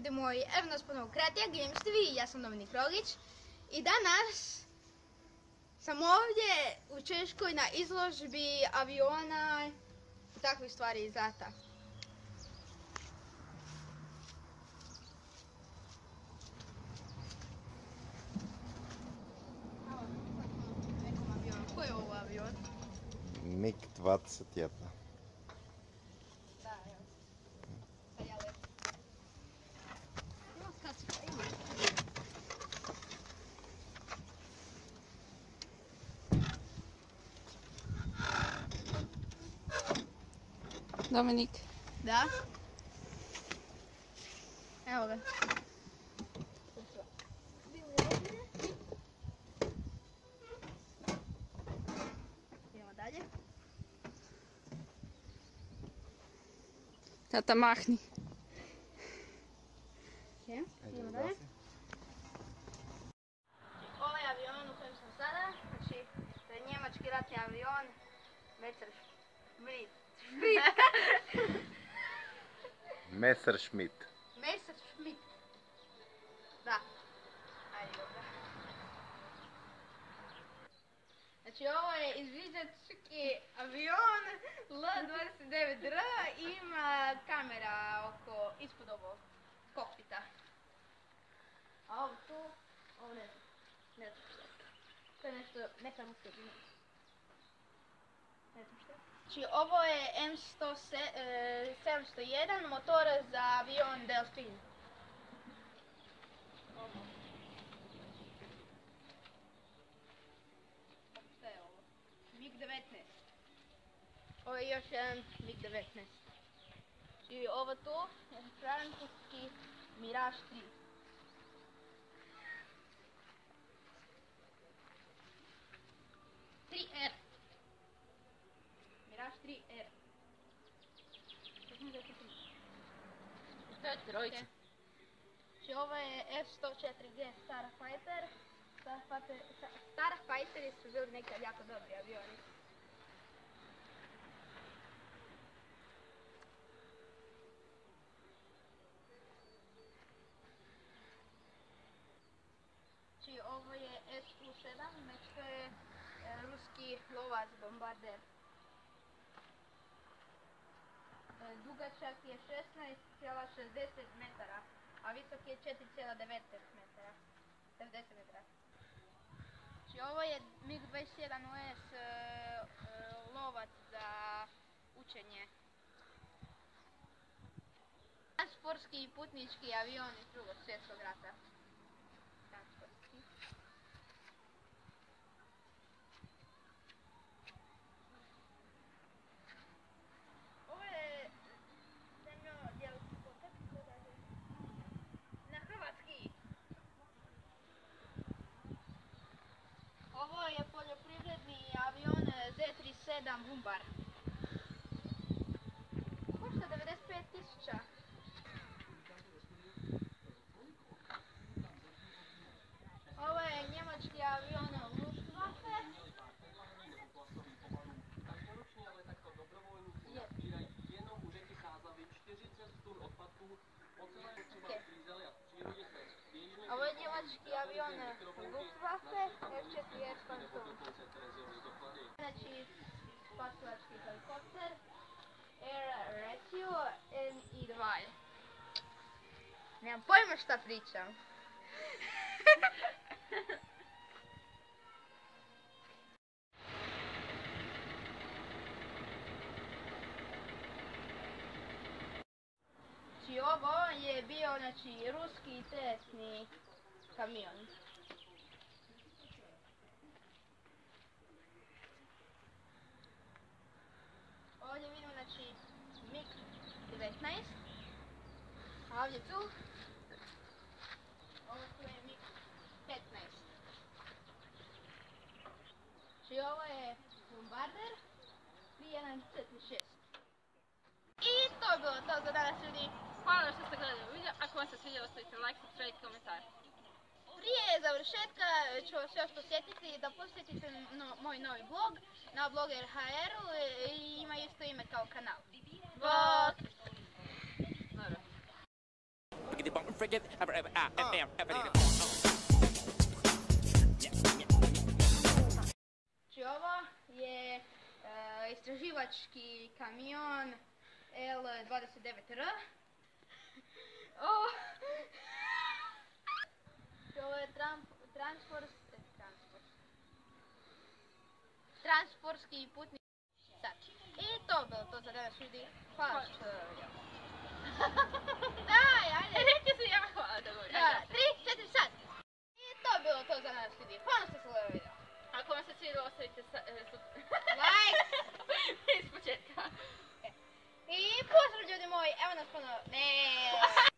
slušate moj Evo nas ponovo Kreatija Games TV, ja sam Dominik Rogić i danas sam ovdje u Češkoj na izložbi aviona i takvih stvari iz rata. Koji je ovo avion? MiG-21. Da, evo. Sad ja letim. Ima kacka, ima. Dominik. Da? Evo ga. Idemo dalje. Tata mahni. Idemo dalje. Ovaj avion u kojem sam sada, znači to je njemački ratni avion Messerschmitt. Messerschmitt. Messerschmitt. Da. Ajde, dobro. Znači ovo je izviđački avion L-29R i ima kamera ispod ovog kokpita. A ovo tu, ovo ne znam što je. To je nešto, neka ruska dimenzija. Ne znam što je. Znači ovo je M701 motor za avion Delfin. Ovo. Šta je ovo? MiG-19. Ovo je još jedan MiG-19. I ovo tu je francuski Mirage 3. Mirage 3R. To je trojica. Znači ovo je F-104G Starfighter. Starfighteri su bili nekad jako dobri avioni. Znači ovo je Su-7, znači to je ruski lovac bombarder. Dugačak je 16,60 metara, a visok je 4,90 metara. 90 metara. Znači ovo je MiG-21 US lovac za učenje. Transportski i putnički avion iz Drugog svjetskog rata. Transportski. Ovo je zemljodjelski koncept, na hrvatski. Ovo je poljoprivredni avion Z-37 Humbar. Košta 95.000. Ovo je njemački avion Luftwaffe. Ovo je njemački avion Luftwaffe F-4 Phantom. Znači spasilački helikopter Air Rescue NI2. Nemam pojma šta pričam. Znači ovo je bio ruski teretni kamion. Ovdje vidimo MiG-19, a ovdje tu, ovo tu je MiG-15. Znači ovo je bombarder 3146. I to je bilo to za danas, ljudi. Hvala što ste gledali video. Ako vam se sviđa, ostavite like, subscribe i komentar. Prije završetka ću vas još posjetiti da posjetite moj novi blog na Blogger.hr i ima isto ime kao kanal. Bok! Znači ovo je istraživački kamion L29R. Ovo je transportski putni sat. I to bilo to za danas ljudi. Hvala što ste vidjeli. Daj, ajde. Rekli si ja hvala da govorim. Da, 3, 4 sat. I to bilo to za danas ljudi. Hvala što ste gledali video. Ako vam se svidjelo, ostavite Like! iz početka. I pozdrav ljudi moji, evo nas ponovo. Ne.